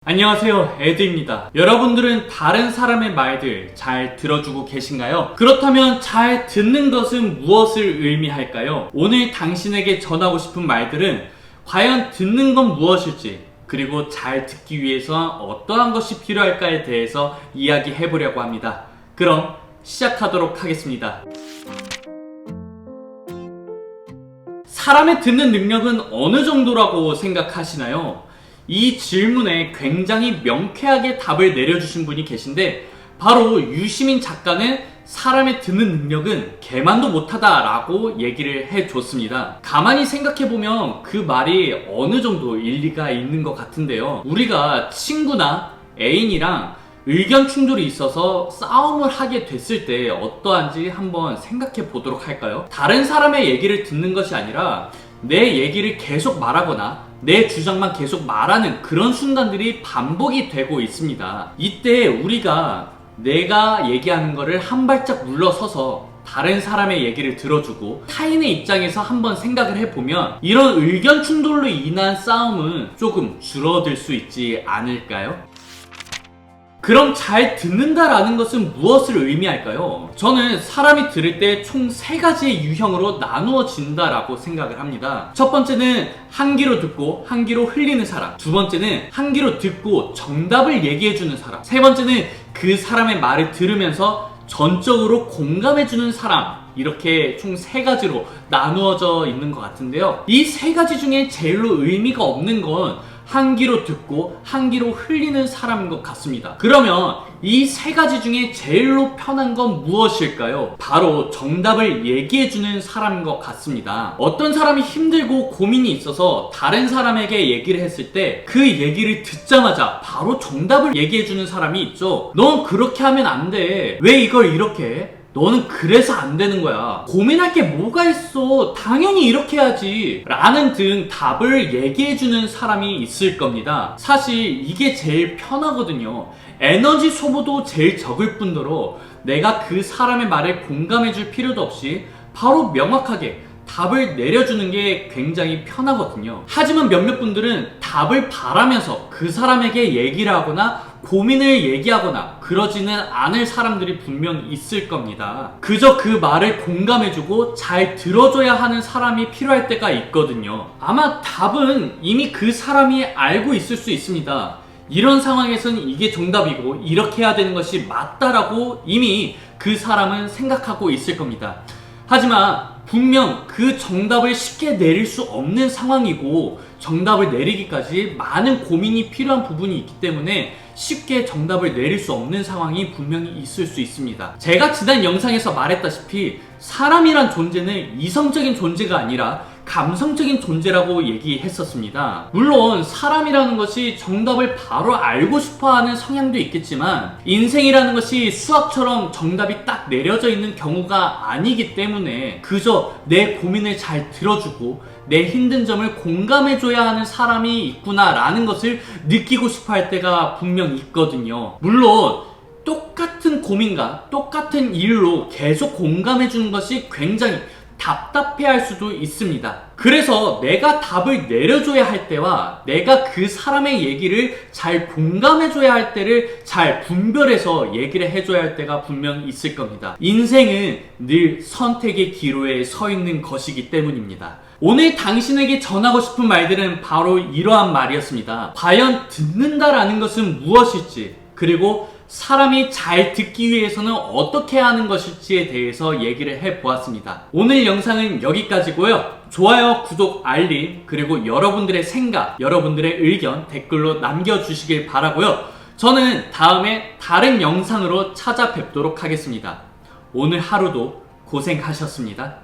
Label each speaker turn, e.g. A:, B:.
A: 안녕하세요, 에드입니다. 여러분들은 다른 사람의 말들 잘 들어주고 계신가요? 그렇다면 잘 듣는 것은 무엇을 의미할까요? 오늘 당신에게 전하고 싶은 말들은 과연 듣는 건 무엇일지, 그리고 잘 듣기 위해서 어떠한 것이 필요할까에 대해서 이야기해 보려고 합니다. 그럼 시작하도록 하겠습니다. 사람의 듣는 능력은 어느 정도라고 생각하시나요? 이 질문에 굉장히 명쾌하게 답을 내려주신 분이 계신데, 바로 유시민 작가는 사람의 듣는 능력은 개만도 못하다 라고 얘기를 해줬습니다. 가만히 생각해보면 그 말이 어느 정도 일리가 있는 것 같은데요. 우리가 친구나 애인이랑 의견 충돌이 있어서 싸움을 하게 됐을 때 어떠한지 한번 생각해 보도록 할까요? 다른 사람의 얘기를 듣는 것이 아니라 내 얘기를 계속 말하거나 내 주장만 계속 말하는 그런 순간들이 반복이 되고 있습니다. 이때 우리가 내가 얘기하는 거를 한 발짝 물러서서 다른 사람의 얘기를 들어주고 타인의 입장에서 한번 생각을 해보면 이런 의견 충돌로 인한 싸움은 조금 줄어들 수 있지 않을까요? 그럼 잘 듣는다라는 것은 무엇을 의미할까요? 저는 사람이 들을 때 총 3가지의 유형으로 나누어진다라고 생각을 합니다. 첫 번째는 한 귀로 듣고 한 귀로 흘리는 사람, 두 번째는 한 귀로 듣고 정답을 얘기해주는 사람, 세 번째는 그 사람의 말을 들으면서 전적으로 공감해주는 사람, 이렇게 총 3가지로 나누어져 있는 것 같은데요. 이 3가지 중에 제일로 의미가 없는 건 한 귀로 듣고 한 귀로 흘리는 사람인 것 같습니다. 그러면 이 3가지 중에 제일로 편한 건 무엇일까요? 바로 정답을 얘기해주는 사람인 것 같습니다. 어떤 사람이 힘들고 고민이 있어서 다른 사람에게 얘기를 했을 때 그 얘기를 듣자마자 바로 정답을 얘기해주는 사람이 있죠. 넌 그렇게 하면 안 돼. 왜 이걸 이렇게 해? 너는 그래서 안 되는 거야. 고민할 게 뭐가 있어. 당연히 이렇게 해야지. 라는 등 답을 얘기해주는 사람이 있을 겁니다. 사실 이게 제일 편하거든요. 에너지 소모도 제일 적을 뿐더러 내가 그 사람의 말에 공감해줄 필요도 없이 바로 명확하게 답을 내려주는 게 굉장히 편하거든요. 하지만 몇몇 분들은 답을 바라면서 그 사람에게 얘기를 하거나 고민을 얘기하거나 그러지는 않을 사람들이 분명 있을 겁니다. 그저 그 말을 공감해주고 잘 들어줘야 하는 사람이 필요할 때가 있거든요. 아마 답은 이미 그 사람이 알고 있을 수 있습니다. 이런 상황에서는 이게 정답이고 이렇게 해야 되는 것이 맞다라고 이미 그 사람은 생각하고 있을 겁니다. 하지만 분명 그 정답을 쉽게 내릴 수 없는 상황이고 정답을 내리기까지 많은 고민이 필요한 부분이 있기 때문에 쉽게 정답을 내릴 수 없는 상황이 분명히 있을 수 있습니다. 제가 지난 영상에서 말했다시피 사람이란 존재는 이성적인 존재가 아니라 감성적인 존재라고 얘기했었습니다. 물론 사람이라는 것이 정답을 바로 알고 싶어하는 성향도 있겠지만 인생이라는 것이 수학처럼 정답이 딱 내려져 있는 경우가 아니기 때문에 그저 내 고민을 잘 들어주고 내 힘든 점을 공감해줘야 하는 사람이 있구나 라는 것을 느끼고 싶어 할 때가 분명 있거든요. 물론 똑같은 고민과 똑같은 일로 계속 공감해주는 것이 굉장히 답답해할 수도 있습니다. 그래서 내가 답을 내려줘야 할 때와 내가 그 사람의 얘기를 잘 공감해줘야 할 때를 잘 분별해서 얘기를 해줘야 할 때가 분명 있을 겁니다. 인생은 늘 선택의 기로에 서 있는 것이기 때문입니다. 오늘 당신에게 전하고 싶은 말들은 바로 이러한 말이었습니다. 과연 듣는다라는 것은 무엇일지, 그리고 사람이 잘 듣기 위해서는 어떻게 하는 것일지에 대해서 얘기를 해보았습니다. 오늘 영상은 여기까지고요. 좋아요, 구독, 알림, 그리고 여러분들의 생각, 여러분들의 의견 댓글로 남겨주시길 바라고요. 저는 다음에 다른 영상으로 찾아뵙도록 하겠습니다. 오늘 하루도 고생하셨습니다.